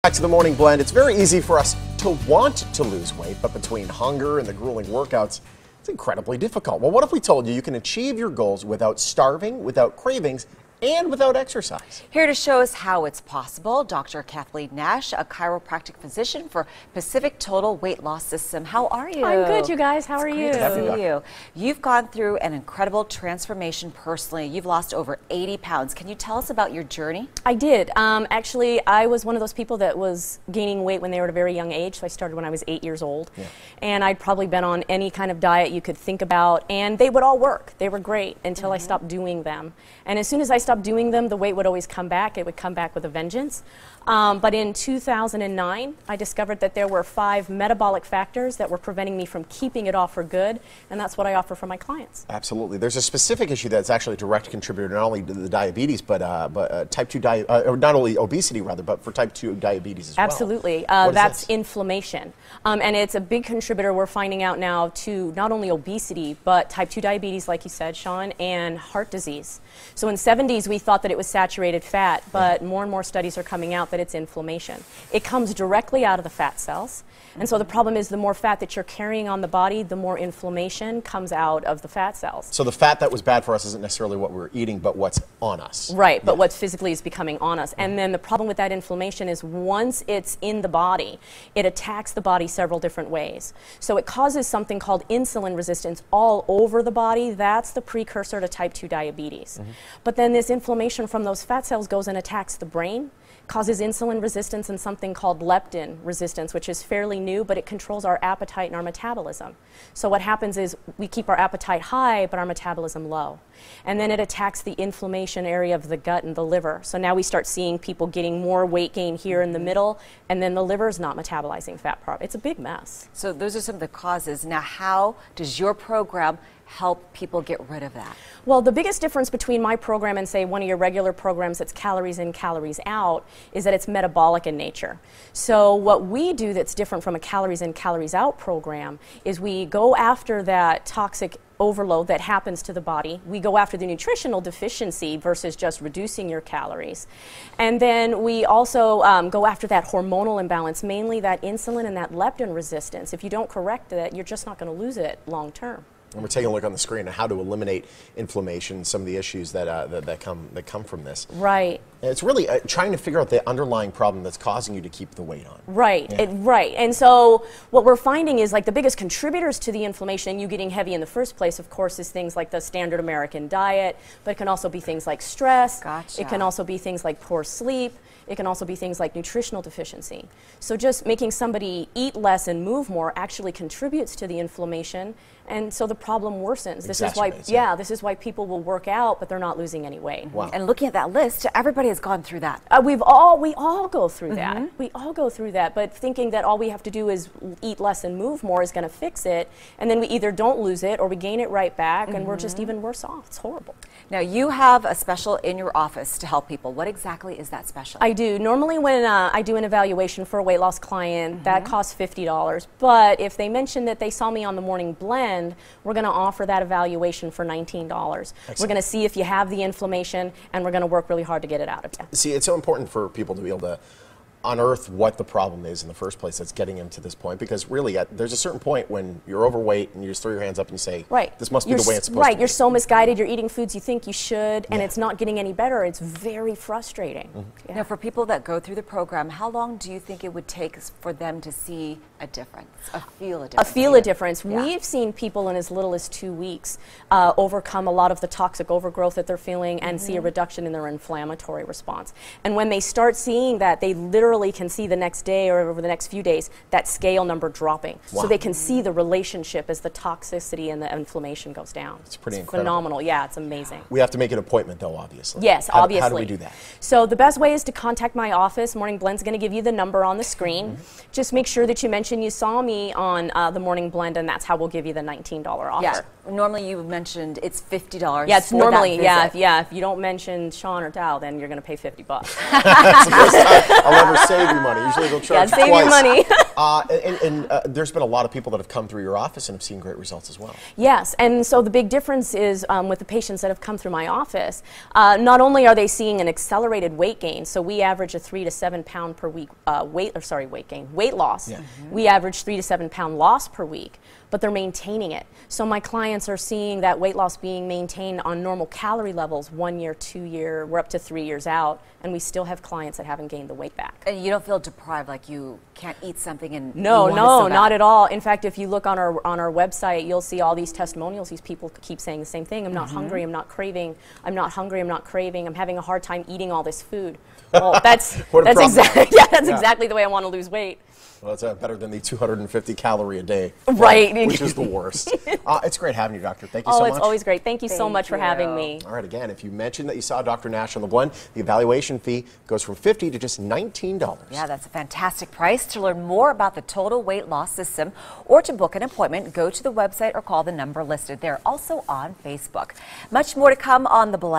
Back to the morning blend. It's very easy for us to want to lose weight, but between hunger and the grueling workouts, it's incredibly difficult. Well, what if we told you you can achieve your goals without starving, without cravings, and without exercise? Here to show us how it's possible, Dr. Kathleen Nash, a chiropractic physician for Pacific Total Weight Loss System. How are you? I'm good, you guys. How are you? Great to see you. You've gone through an incredible transformation personally. You've lost over 80 pounds. Can you tell us about your journey? I did. Actually, I was one of those people that was gaining weight when they were at a very young age. So I started when I was 8 years old. Yeah. And I'd probably been on any kind of diet you could think about. And they would all work. They were great until I stopped doing them. And as soon as I stopped doing them, the weight would always come back. It would come back with a vengeance. But in 2009, I discovered that there were 5 metabolic factors that were preventing me from keeping it off for good, and that's what I offer for my clients. Absolutely. There's a specific issue that's actually a direct contributor not only to the diabetes, but type 2 or not only obesity rather, but for type 2 diabetes as well. Absolutely. That's inflammation, and it's a big contributor. We're finding out now to not only obesity, but type 2 diabetes, like you said, Sean, and heart disease. So in the 70s, we thought that it was saturated fat, but more and more studies are coming out that it's inflammation. It comes directly out of the fat cells. And so the problem is the more fat that you're carrying on the body, the more inflammation comes out of the fat cells. So the fat that was bad for us isn't necessarily what we're eating, but what's on us. Right, but what physically is becoming on us. And then the problem with that inflammation is once it's in the body, it attacks the body several different ways. So it causes something called insulin resistance all over the body. That's the precursor to type 2 diabetes. But then this inflammation from those fat cells goes and attacks the brain, causes insulin resistance and something called leptin resistance, which is fairly new, but it controls our appetite and our metabolism. So what happens is we keep our appetite high, but our metabolism low. And then it attacks the inflammation area of the gut and the liver. So now we start seeing people getting more weight gain here in the middle, and then the liver is not metabolizing fat properly. It's a big mess. So those are some of the causes. Now, how does your program help people get rid of that? Well, the biggest difference between my program and, say, one of your regular programs that's calories in, calories out, is that it's metabolic in nature. So what we do that's different from a calories in, calories out program is we go after that toxic overload that happens to the body. We go after the nutritional deficiency versus just reducing your calories. And then we also go after that hormonal imbalance, mainly that insulin and that leptin resistance. If you don't correct that, you're just not going to lose it long term. And we're taking a look on the screen at how to eliminate inflammation, some of the issues that come from this. Right. And it's really trying to figure out the underlying problem that's causing you to keep the weight on. Right. Yeah. Right. And so what we're finding is like the biggest contributors to the inflammation and you getting heavy in the first place, of course, is things like the standard American diet, but it can also be things like stress. Gotcha. It can also be things like poor sleep. It can also be things like nutritional deficiency. So just making somebody eat less and move more actually contributes to the inflammation, and so the problem worsens. This is why, this is why people will work out, but they're not losing any weight. Wow. And looking at that list, everybody has gone through that. We all go through that. We all go through that, but thinking that all we have to do is eat less and move more is going to fix it, and then we either don't lose it or we gain it right back, and we're just even worse off. It's horrible. Now, you have a special in your office to help people. What exactly is that special? I do. Normally when I do an evaluation for a weight loss client, that costs $50. But if they mention that they saw me on the morning blend, we're going to offer that evaluation for $19. Excellent. We're going to see if you have the inflammation, and we're going to work really hard to get it out of you. See, it's so important for people to be able to unearth what the problem is in the first place that's getting them to this point, because really there's a certain point when you're overweight and you just throw your hands up and you say, this must be the way it's supposed to be. You're so misguided, you're eating foods you think you should, and it's not getting any better. It's very frustrating. Now, for people that go through the program, how long do you think it would take for them to see a difference, feel a difference? We've seen people in as little as 2 weeks overcome a lot of the toxic overgrowth that they're feeling and see a reduction in their inflammatory response. And when they start seeing that, they literally can see the next day or over the next few days that scale number dropping. Wow. So they can see the relationship as the toxicity and the inflammation goes down. It's pretty incredible. Phenomenal. Yeah, it's amazing. We have to make an appointment though, obviously. Yes, obviously. How do we do that? So the best way is to contact my office. Morning Blend's going to give you the number on the screen. Just make sure that you mention you saw me on the Morning Blend, and that's how we'll give you the $19 offer. Yeah. Normally you mentioned it's $50. Yeah, it's normally, if you don't mention Sean or Dow, then you're going to pay $50. That's the first time I'll ever save you money. Usually they'll charge you save twice. you money. There's been a lot of people that have come through your office and have seen great results as well. Yes, and so the big difference is with the patients that have come through my office, not only are they seeing an accelerated weight gain, so we average a 3 to 7 pound per week weight loss. Yeah. We average 3 to 7 pound loss per week, but they're maintaining it. So my clients are seeing that weight loss being maintained on normal calorie levels 1 year, 2 year, we're up to 3 years out, and we still have clients that haven't gained the weight back. And you don't feel deprived, like you can't eat something and No, you want it so bad. not at all. In fact, if you look on our website, you'll see all these testimonials. These people keep saying the same thing. I'm not hungry, I'm not craving, I'm not hungry, I'm not craving, I'm having a hard time eating all this food. Well, that's exactly the way I want to lose weight. Well, that's better than the 250 calorie a day, Right. which is the worst. It's great having you, Doctor. Thank you so much. Oh, it's always great. Thank you so much for having me. All right, again, if you mention that you saw Dr. Nash on the blend, the evaluation fee goes from $50 to just $19. Yeah, that's a fantastic price. To learn more about the total weight loss system or to book an appointment, go to the website or call the number listed. They're also on Facebook. Much more to come on The Blend.